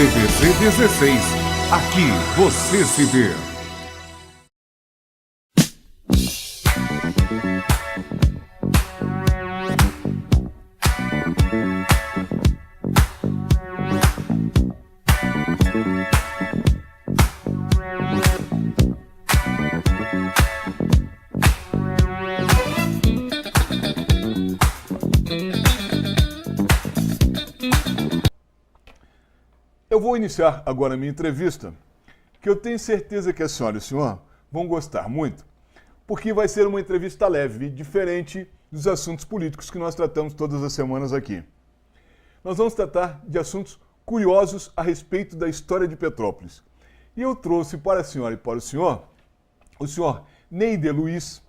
CBC 16. Aqui você se vê. Eu vou iniciar agora a minha entrevista, que eu tenho certeza que a senhora e o senhor vão gostar muito, porque vai ser uma entrevista leve, diferente dos assuntos políticos que nós tratamos todas as semanas aqui. Nós vamos tratar de assuntos curiosos a respeito da história de Petrópolis. E eu trouxe para a senhora e para o senhor Neider Luiz,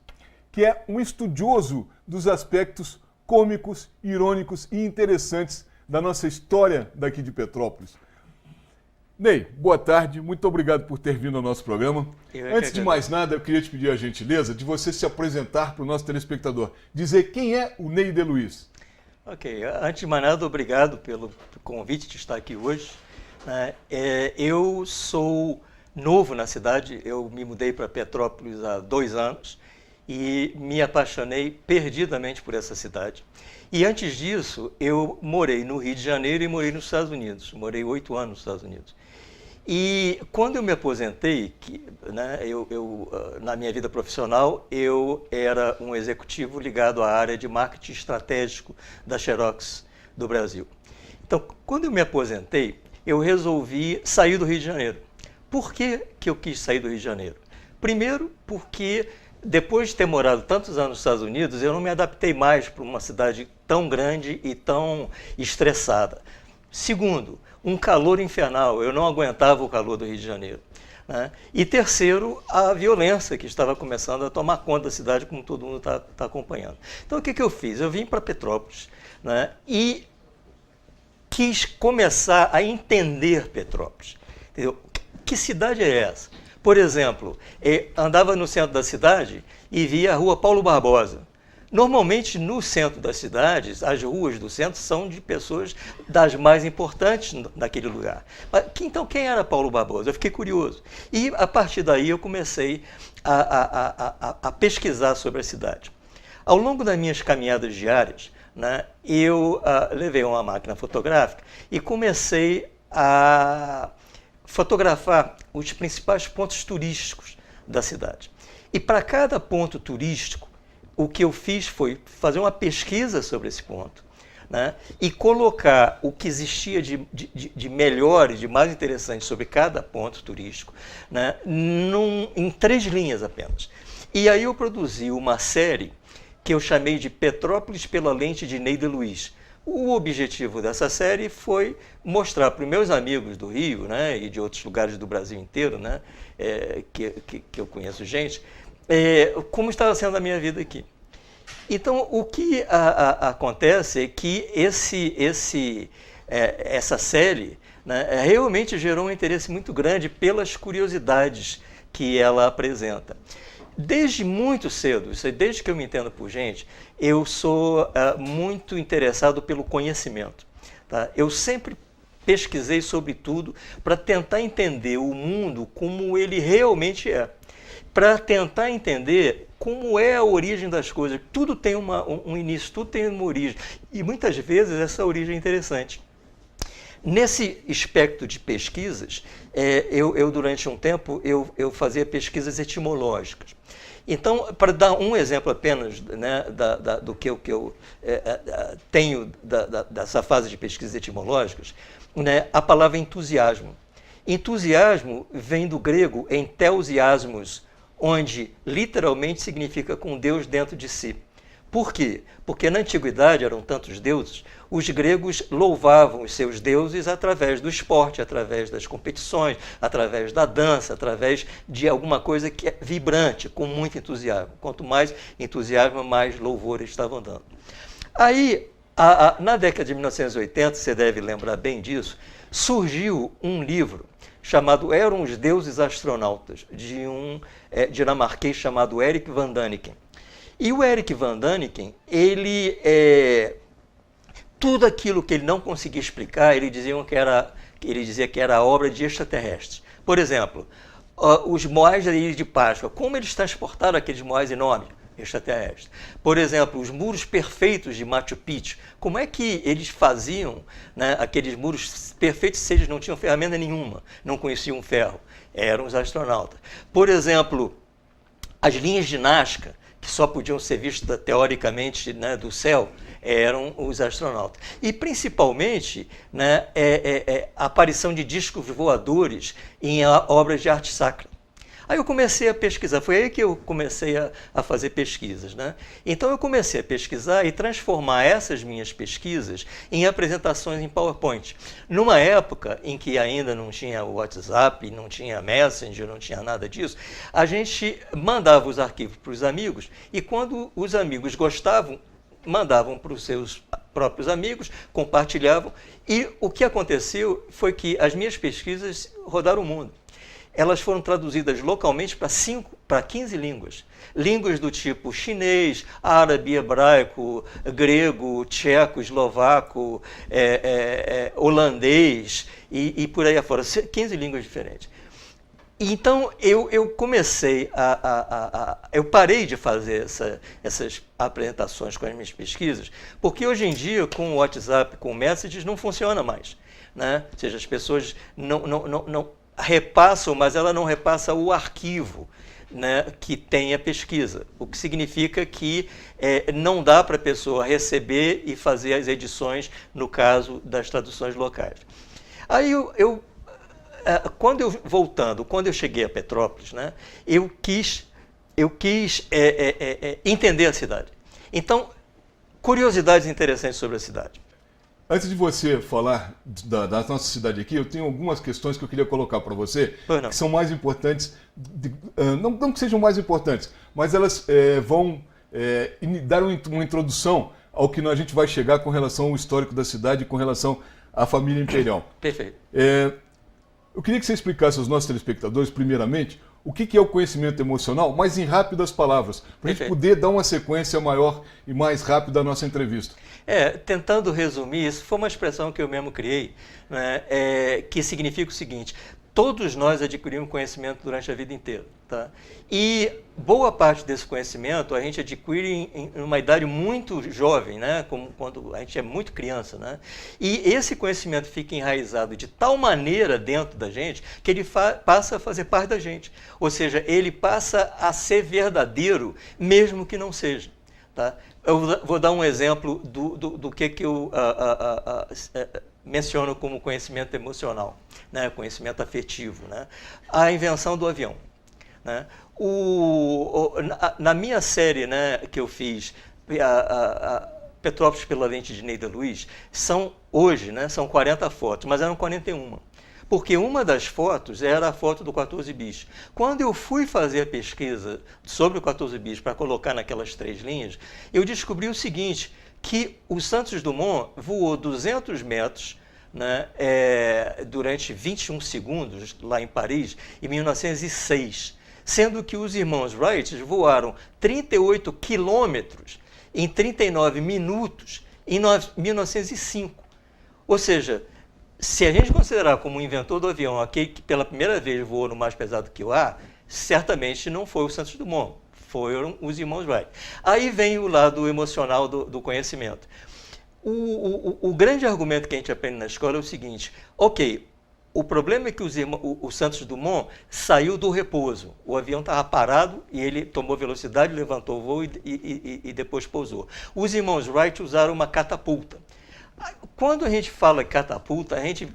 que é um estudioso dos aspectos cômicos, irônicos e interessantes da nossa história daqui de Petrópolis. Ney, boa tarde, muito obrigado por ter vindo ao nosso programa. Antes de mais nada, eu queria te pedir a gentileza de você se apresentar para o nosso telespectador, dizer quem é o Neider Luiz. Ok, antes de mais nada, obrigado pelo convite de estar aqui hoje. Eu sou novo na cidade, eu me mudei para Petrópolis há 2 anos e me apaixonei perdidamente por essa cidade. E antes disso, eu morei no Rio de Janeiro e morei nos Estados Unidos, morei 8 anos nos Estados Unidos. E quando eu me aposentei, na minha vida profissional, eu era um executivo ligado à área de marketing estratégico da Xerox do Brasil. Então, quando eu me aposentei, eu resolvi sair do Rio de Janeiro. Por que eu quis sair do Rio de Janeiro? Primeiro, porque depois de ter morado tantos anos nos Estados Unidos, eu não me adaptei mais para uma cidade tão grande e tão estressada. Segundo, um calor infernal, eu não aguentava o calor do Rio de Janeiro. Né? E terceiro, a violência que estava começando a tomar conta da cidade, como todo mundo está acompanhando. Então, o que eu fiz? Eu vim para Petrópolis, né, e quis começar a entender Petrópolis. Entendeu? Que cidade é essa? Por exemplo, andava no centro da cidade e via a rua Paulo Barbosa. Normalmente, no centro das cidades, as ruas do centro são de pessoas das mais importantes naquele lugar. Então, quem era Paulo Barbosa? Eu fiquei curioso. E, a partir daí, eu comecei a pesquisar sobre a cidade. Ao longo das minhas caminhadas diárias, né, eu levei uma máquina fotográfica e comecei a fotografar os principais pontos turísticos da cidade. E para cada ponto turístico, o que eu fiz foi fazer uma pesquisa sobre esse ponto, né, e colocar o que existia de melhor e de mais interessante sobre cada ponto turístico, né, em 3 linhas apenas. E aí eu produzi uma série que eu chamei de Petrópolis pela lente de Neider Luiz. O objetivo dessa série foi mostrar para os meus amigos do Rio, né, e de outros lugares do Brasil inteiro, né, que eu conheço gente, como estava sendo a minha vida aqui. Então, o que acontece é que essa série, né, realmente gerou um interesse muito grande pelas curiosidades que ela apresenta. Desde muito cedo, desde que eu me entendo por gente, eu sou muito interessado pelo conhecimento. Tá? Eu sempre pesquisei sobre tudo para tentar entender o mundo como ele realmente é. Para tentar entender como é a origem das coisas. Tudo tem um início, tudo tem uma origem. E muitas vezes essa origem é interessante. Nesse espectro de pesquisas, eu durante um tempo, eu fazia pesquisas etimológicas. Então, para dar um exemplo apenas, né, do que eu tenho dessa fase de pesquisas etimológicas, né, a palavra entusiasmo. Entusiasmo vem do grego enteusiasmos, onde literalmente significa com Deus dentro de si. Por quê? Porque na antiguidade eram tantos deuses, os gregos louvavam os seus deuses através do esporte, através das competições, através da dança, através de alguma coisa que é vibrante, com muito entusiasmo. Quanto mais entusiasmo, mais louvor eles estavam dando. Aí, na década de 1980, você deve lembrar bem disso, surgiu um livro chamado Eram os Deuses Astronautas, de um dinamarquês chamado Erik van Daniken. E o Erik van Daniken, tudo aquilo que ele não conseguia explicar, ele dizia ele dizia que era obra de extraterrestres. Por exemplo, os moais da Ilha de Páscoa, como eles transportaram aqueles moais enormes? Extraterrestres. Por exemplo, os muros perfeitos de Machu Picchu, como é que eles faziam, né, aqueles muros perfeitos se eles não tinham ferramenta nenhuma, não conheciam ferro? Eram os astronautas. Por exemplo, as linhas de Nazca, que só podiam ser vistas teoricamente, né, do céu, eram os astronautas. E principalmente, né, a aparição de discos voadores em obras de arte sacra. Aí eu comecei a pesquisar, foi aí que eu comecei a fazer pesquisas, né? Então eu comecei a pesquisar e transformar essas minhas pesquisas em apresentações em PowerPoint. Numa época em que ainda não tinha WhatsApp, não tinha Messenger, não tinha nada disso, a gente mandava os arquivos para os amigos e quando os amigos gostavam, mandavam para os seus próprios amigos, compartilhavam e o que aconteceu foi que as minhas pesquisas rodaram o mundo. Elas foram traduzidas localmente para 15 línguas. Línguas do tipo chinês, árabe, hebraico, grego, tcheco, eslovaco, holandês e por aí afora. 15 línguas diferentes. Então, eu comecei eu parei de fazer essas apresentações com as minhas pesquisas, porque hoje em dia, com o WhatsApp, com o Messages, não funciona mais, né? Ou seja, as pessoas não repassam, mas ela não repassa o arquivo, né, que tem a pesquisa, o que significa que não dá para a pessoa receber e fazer as edições no caso das traduções locais. Aí quando eu cheguei a Petrópolis, né, eu quis entender a cidade. Então, curiosidades interessantes sobre a cidade. Antes de você falar da nossa cidade aqui, eu tenho algumas questões que eu queria colocar para você, que são mais importantes, não que sejam mais importantes, mas elas vão dar uma introdução ao que a gente vai chegar com relação ao histórico da cidade e com relação à família imperial. Perfeito. Eu queria que você explicasse aos nossos telespectadores, primeiramente, o que é o conhecimento emocional, mas em rápidas palavras, para a gente poder dar uma sequência maior e mais rápida à nossa entrevista. Tentando resumir, isso foi uma expressão que eu mesmo criei, né, que significa o seguinte: todos nós adquirimos conhecimento durante a vida inteira, tá? E boa parte desse conhecimento a gente adquire em uma idade muito jovem, né? Como quando a gente é muito criança, né? E esse conhecimento fica enraizado de tal maneira dentro da gente que ele passa a fazer parte da gente. Ou seja, ele passa a ser verdadeiro, mesmo que não seja, tá? Eu vou dar um exemplo do que eu menciono como conhecimento emocional, né? Conhecimento afetivo, né? A invenção do avião, né? Na minha série, né, que eu fiz, Petrópolis pela lente de Neida Luiz, hoje, né, são 40 fotos, mas eram 41. Porque uma das fotos era a foto do 14 bis. Quando eu fui fazer a pesquisa sobre o 14 bis para colocar naquelas 3 linhas, eu descobri o seguinte, que o Santos Dumont voou 200 metros, né, durante 21 segundos lá em Paris, em 1906, sendo que os irmãos Wright voaram 38 quilômetros em 39 minutos em 1905. Ou seja, se a gente considerar como o inventor do avião aquele que pela primeira vez voou no mais pesado que o ar, certamente não foi o Santos Dumont, foram os irmãos Wright. Aí vem o lado emocional do conhecimento. O grande argumento que a gente aprende na escola é o seguinte: ok, o problema é que o Santos Dumont saiu do repouso. O avião estava parado e ele tomou velocidade, levantou o voo e depois pousou. Os irmãos Wright usaram uma catapulta. Quando a gente fala catapulta, a gente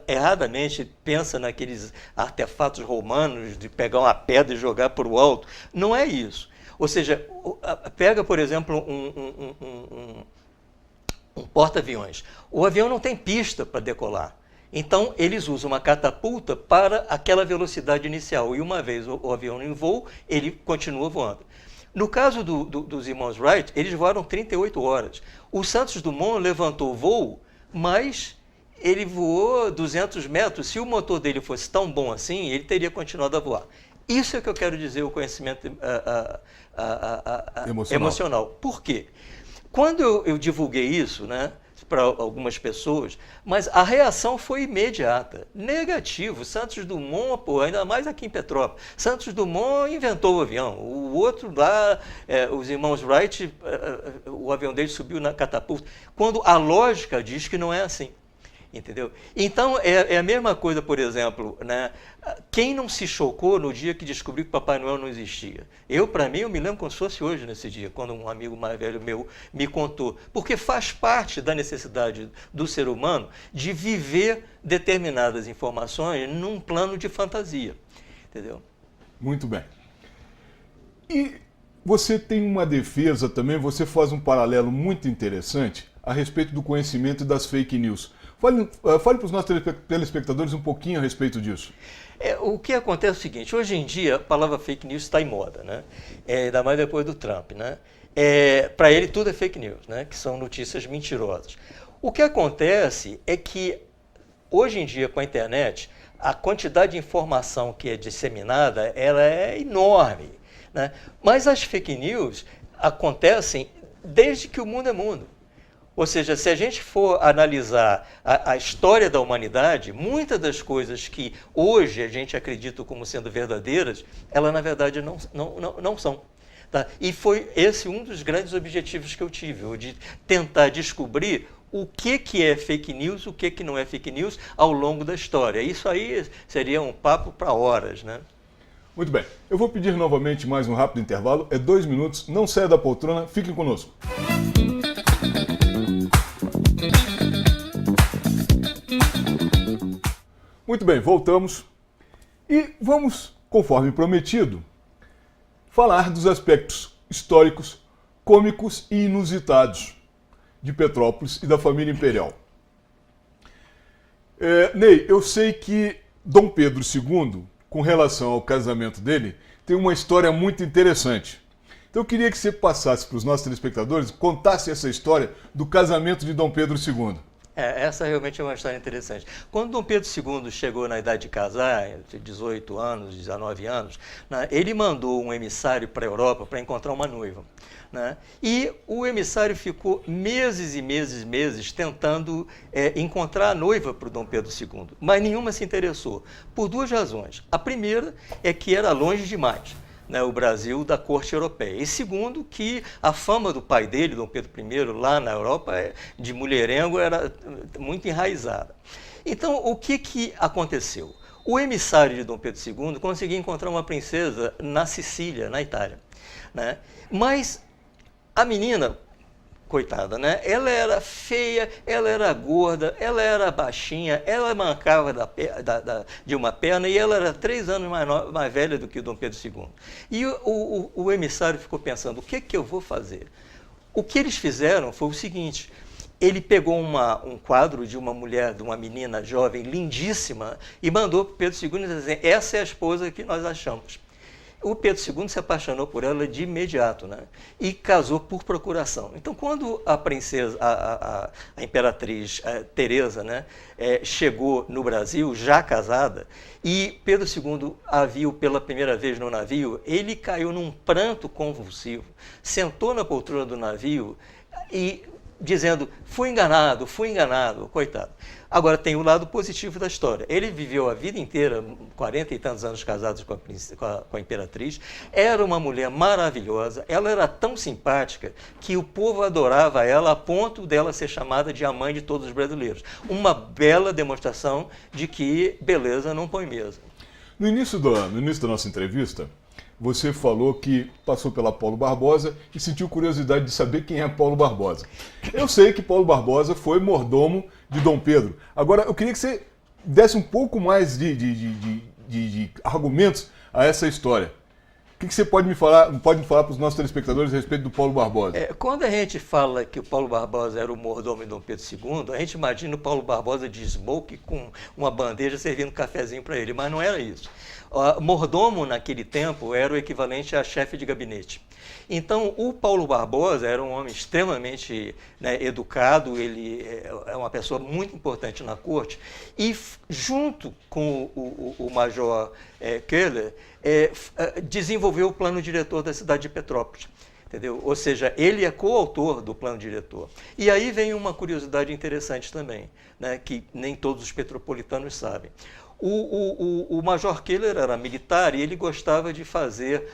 erradamente pensa naqueles artefatos romanos de pegar uma pedra e jogar para o alto. Não é isso. Ou seja, pega, por exemplo, um porta-aviões. O avião não tem pista para decolar. Então, eles usam uma catapulta para aquela velocidade inicial. E uma vez o avião em voo, ele continua voando. No caso dos irmãos Wright, eles voaram 38 horas. O Santos Dumont levantou o voo, mas ele voou 200 metros. Se o motor dele fosse tão bom assim, ele teria continuado a voar. Isso é que eu quero dizer, o conhecimento emocional. Por quê? Quando eu divulguei isso, né, para algumas pessoas, mas a reação foi imediata, negativo. Santos Dumont, pô, ainda mais aqui em Petrópolis, Santos Dumont inventou o avião, o outro lá, os irmãos Wright, o avião deles subiu na catapulta, quando a lógica diz que não é assim. Entendeu? Então, é a mesma coisa, por exemplo, né? Quem não se chocou no dia que descobriu que Papai Noel não existia? Para mim, eu me lembro como se fosse hoje nesse dia, quando um amigo mais velho meu me contou. Porque faz parte da necessidade do ser humano de viver determinadas informações num plano de fantasia. Entendeu? Muito bem. E você tem uma defesa também, você faz um paralelo muito interessante a respeito do conhecimento e das fake news. Fale para os nossos telespectadores um pouquinho a respeito disso. O que acontece é o seguinte, hoje em dia a palavra fake news está em moda, né? Ainda mais depois do Trump, né? Para ele tudo é fake news, né? Que são notícias mentirosas. O que acontece é que hoje em dia com a internet, a quantidade de informação que é disseminada, ela é enorme, né? Mas as fake news acontecem desde que o mundo é mundo. Ou seja, se a gente for analisar a história da humanidade, muitas das coisas que hoje a gente acredita como sendo verdadeiras, elas na verdade não são. Tá? E foi esse um dos grandes objetivos que eu tive, o de tentar descobrir o que é fake news, o que não é fake news ao longo da história. Isso aí seria um papo para horas, né? Muito bem. Eu vou pedir novamente mais um rápido intervalo. É 2 minutos. Não saia da poltrona. Fiquem conosco. Muito bem, voltamos e vamos, conforme prometido, falar dos aspectos históricos, cômicos e inusitados de Petrópolis e da família imperial. Ney, eu sei que Dom Pedro II, com relação ao casamento dele, tem uma história muito interessante. Então eu queria que você passasse para os nossos telespectadores, contasse essa história do casamento de Dom Pedro II. Essa realmente é uma história interessante. Quando Dom Pedro II chegou na idade de casar, 18 anos, 19 anos, né, ele mandou um emissário para a Europa para encontrar uma noiva. Né? E o emissário ficou meses e meses tentando encontrar a noiva para o Dom Pedro II, mas nenhuma se interessou, por 2 razões. A primeira é que era longe demais. Né, o Brasil da corte europeia. E segundo, que a fama do pai dele, Dom Pedro I, lá na Europa, de mulherengo, era muito enraizada. Então, o que aconteceu? O emissário de Dom Pedro II conseguiu encontrar uma princesa na Sicília, na Itália. Né? Mas a menina, coitada, né? Ela era feia, ela era gorda, ela era baixinha, ela mancava de uma perna e ela era 3 anos mais velha do que o Dom Pedro II. E o emissário ficou pensando, o que eu vou fazer? O que eles fizeram foi o seguinte, ele pegou um quadro de uma mulher, de uma menina jovem, lindíssima, e mandou para o Pedro II dizer, essa é a esposa que nós achamos. O Pedro II se apaixonou por ela de imediato, né? E casou por procuração. Então, quando a princesa, a imperatriz Teresa, né, chegou no Brasil, já casada, e Pedro II a viu pela primeira vez no navio, ele caiu num pranto convulsivo, sentou na poltrona do navio e dizendo, fui enganado, coitado. Agora, tem o lado positivo da história. Ele viveu a vida inteira, 40 e tantos anos casados com a imperatriz, era uma mulher maravilhosa, ela era tão simpática que o povo adorava ela a ponto dela ser chamada de a mãe de todos os brasileiros. Uma bela demonstração de que beleza não põe mesa. No início da nossa entrevista, você falou que passou pela Paulo Barbosa e sentiu curiosidade de saber quem é Paulo Barbosa. Eu sei que Paulo Barbosa foi mordomo de Dom Pedro. Agora, eu queria que você desse um pouco mais de argumentos a essa história. O que você pode me falar para os nossos telespectadores a respeito do Paulo Barbosa? Quando a gente fala que o Paulo Barbosa era o mordomo de Dom Pedro II, a gente imagina o Paulo Barbosa de smoke com uma bandeja servindo cafezinho para ele, mas não era isso. Mordomo, naquele tempo, era o equivalente a chefe de gabinete. Então, o Paulo Barbosa era um homem extremamente, né, educado, ele é uma pessoa muito importante na corte, e junto com o major Keller, desenvolveu o plano diretor da cidade de Petrópolis. entendeu? Ou seja, ele é coautor do plano diretor. E aí vem uma curiosidade interessante também, né, que nem todos os petropolitanos sabem. O Major Keller era militar e ele gostava de fazer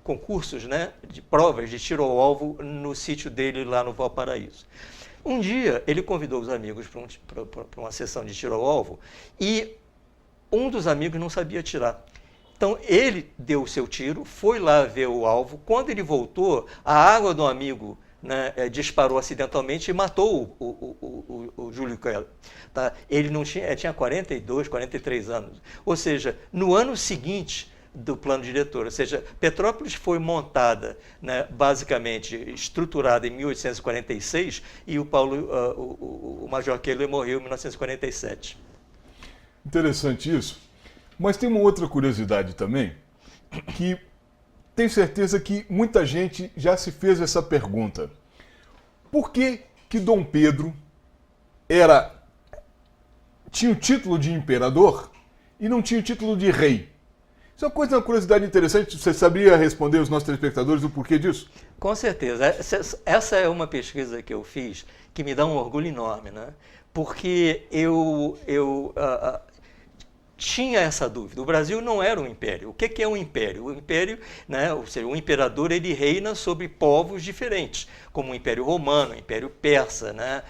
concursos, né, de provas de tiro ao alvo no sítio dele lá no Valparaíso. Um dia ele convidou os amigos para uma sessão de tiro ao alvo e um dos amigos não sabia atirar. Então ele deu o seu tiro, foi lá ver o alvo. Quando ele voltou, a água do amigo, né, disparou acidentalmente e matou o Júlio Keller. Tá? Ele não tinha 42, 43 anos. Ou seja, no ano seguinte do plano diretor, ou seja, Petrópolis foi montada, né, basicamente estruturada em 1846 e o Major Keller morreu em 1947. Interessante isso. Mas tem uma outra curiosidade também, que tenho certeza que muita gente já se fez essa pergunta. Por que que Dom Pedro tinha o título de imperador e não tinha o título de rei? Isso é uma curiosidade interessante. Você sabia responder aos nossos telespectadores o porquê disso? Com certeza. Essa é uma pesquisa que eu fiz que me dá um orgulho enorme, né? Porque eu tinha essa dúvida. O Brasil não era um império. O que é um império? O império, né, ou seja, o imperador, ele reina sobre povos diferentes, como o Império Romano, o Império Persa, né,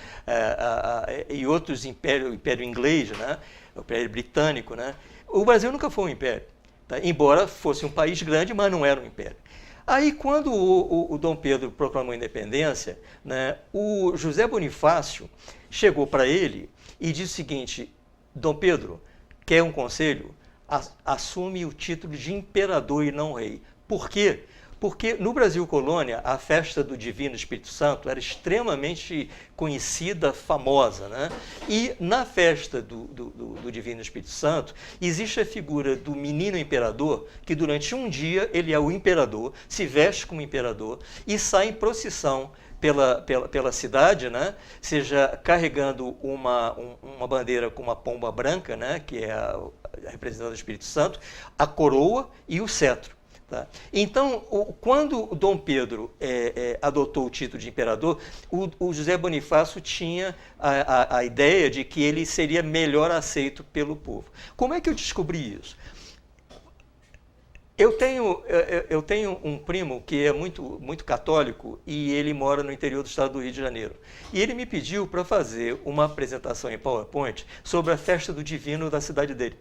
e outros impérios, o Império Inglês, né, o Império Britânico. Né. O Brasil nunca foi um império, tá? Embora fosse um país grande, mas não era um império. Aí, quando o Dom Pedro proclamou a independência, né, o José Bonifácio chegou para ele e disse o seguinte: Dom Pedro, quer um conselho? Assume o título de imperador e não rei. Por quê? Porque no Brasil colônia, a festa do Divino Espírito Santo era extremamente conhecida, famosa, né? E na festa do Divino Espírito Santo, existe a figura do menino imperador, que durante um dia ele é o imperador, se veste como imperador e sai em procissão pela cidade, né? Seja carregando uma bandeira com uma pomba branca, né? Que é representando o Espírito Santo, a coroa e o cetro. Tá? Então, quando o Dom Pedro adotou o título de imperador, o José Bonifácio tinha a ideia de que ele seria melhor aceito pelo povo. Como é que eu descobri isso? Eu tenho um primo que é muito católico e ele mora no interior do estado do Rio de Janeiro. E ele me pediu para fazer uma apresentação em PowerPoint sobre a festa do Divino da cidade dele.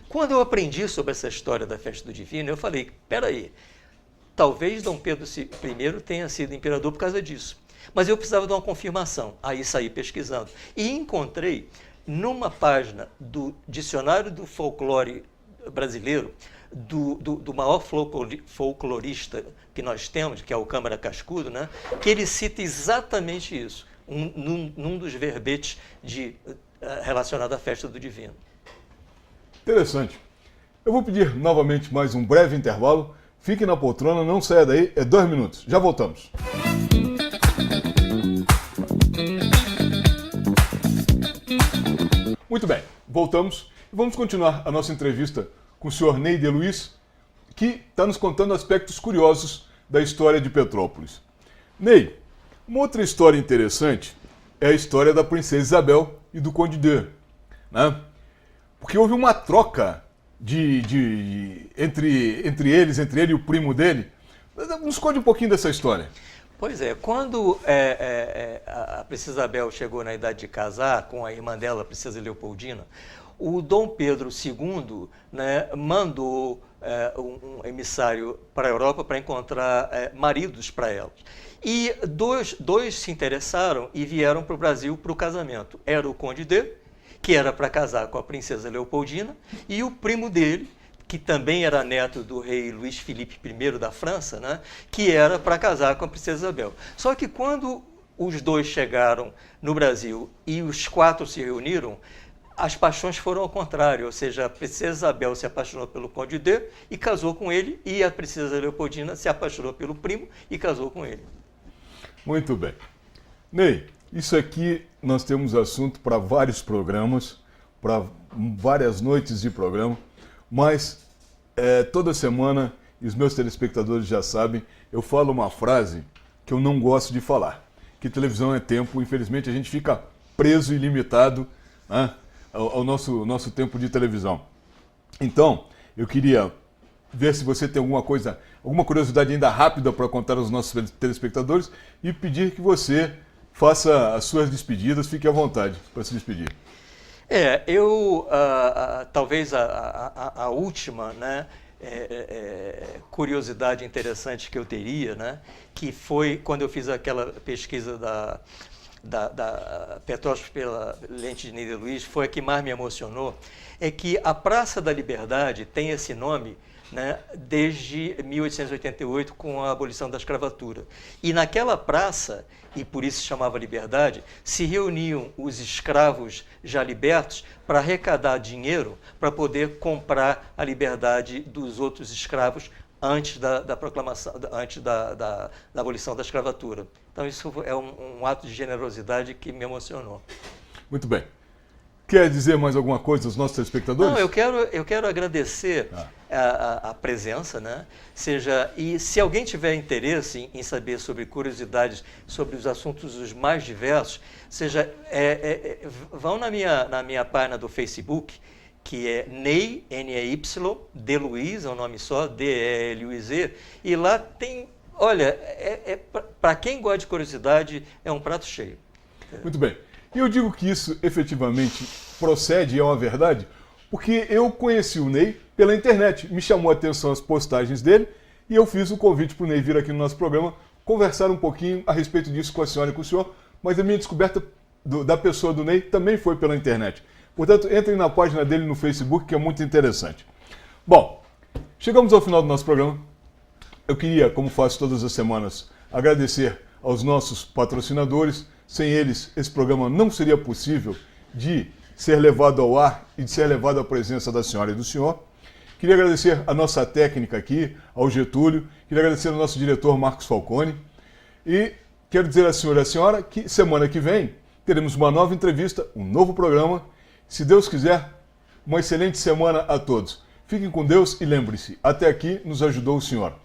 Quando eu aprendi sobre essa história da festa do Divino, eu falei, peraí, talvez Dom Pedro I tenha sido imperador por causa disso. Mas eu precisava de uma confirmação. Aí saí pesquisando. E encontrei, numa página do Dicionário do Folclore Brasileiro, do maior folclorista que nós temos, que é o Câmara Cascudo, né, que ele cita exatamente isso, num dos verbetes relacionado à festa do Divino. Interessante. Eu vou pedir novamente mais um breve intervalo. Fique na poltrona, não saia daí, é 2 minutos. Já voltamos. Muito bem, voltamos e vamos continuar a nossa entrevista com o senhor Ney de Luiz, que está nos contando aspectos curiosos da história de Petrópolis. Ney, uma outra história interessante é a história da princesa Isabel e do Conde de, né? Porque houve uma troca entre ele e o primo dele. Nos conte um pouquinho dessa história. Pois é, quando a princesa Isabel chegou na idade de casar com a irmã dela, a princesa Leopoldina, o Dom Pedro II, né, mandou um emissário para a Europa para encontrar maridos para elas. E dois se interessaram e vieram para o Brasil para o casamento. Era o Conde de, que era para casar com a princesa Leopoldina, e o primo dele, que também era neto do rei Luís Filipe I da França, né, que era para casar com a princesa Isabel. Só que quando os dois chegaram no Brasil e os 4 se reuniram, as paixões foram ao contrário, ou seja, a princesa Isabel se apaixonou pelo Conde de e casou com ele, e a princesa Leopoldina se apaixonou pelo primo e casou com ele. Muito bem. Ney, isso aqui nós temos assunto para vários programas, para várias noites de programa, mas toda semana e os meus telespectadores já sabem, eu falo uma frase que eu não gosto de falar, que televisão é tempo, infelizmente a gente fica preso e limitado, né, ao nosso tempo de televisão. Então, eu queria ver se você tem alguma curiosidade ainda rápida para contar aos nossos telespectadores e pedir que você faça as suas despedidas, fique à vontade para se despedir. Talvez a última, né, curiosidade interessante que eu teria, né, que foi quando eu fiz aquela pesquisa da Petrópolis pela lente de Nida Luiz, foi a que mais me emocionou, é que a Praça da Liberdade tem esse nome, né, desde 1888, com a abolição da escravatura. E naquela praça, e por isso se chamava Liberdade, se reuniam os escravos já libertos para arrecadar dinheiro para poder comprar a liberdade dos outros escravos antes da proclamação, antes da abolição da escravatura. Então isso é um ato de generosidade que me emocionou. Muito bem. Quer dizer mais alguma coisa aos nossos telespectadores? Não, eu quero agradecer a presença, né? E se alguém tiver interesse em saber sobre curiosidades, sobre os assuntos os mais diversos, vão na minha página do Facebook, que é Ney, N-E-Y, de Luiz, é um nome só, D-E-L-U-I-Z, e lá tem, olha, para quem gosta de curiosidade, é um prato cheio. Muito bem. E eu digo que isso efetivamente procede e é uma verdade, porque eu conheci o Ney pela internet, me chamou a atenção as postagens dele e eu fiz o convite para o Ney vir aqui no nosso programa conversar um pouquinho a respeito disso com a senhora e com o senhor, mas a minha descoberta da pessoa do Ney também foi pela internet. Portanto, entrem na página dele no Facebook, que é muito interessante. Bom, chegamos ao final do nosso programa. Eu queria, como faço todas as semanas, agradecer aos nossos patrocinadores. Sem eles, esse programa não seria possível de ser levado ao ar e de ser levado à presença da senhora e do senhor. Queria agradecer a nossa técnica aqui, ao Getúlio. Queria agradecer ao nosso diretor, Marcos Falcone. E quero dizer à senhora e à senhora que semana que vem teremos uma nova entrevista, um novo programa. Se Deus quiser, uma excelente semana a todos. Fiquem com Deus e lembre-se, até aqui nos ajudou o senhor.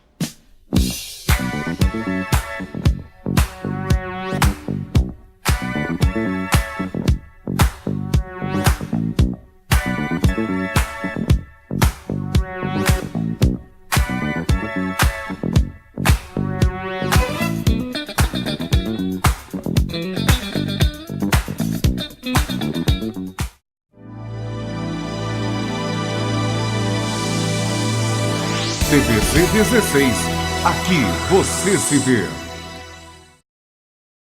CBC 16. Aqui você se vê.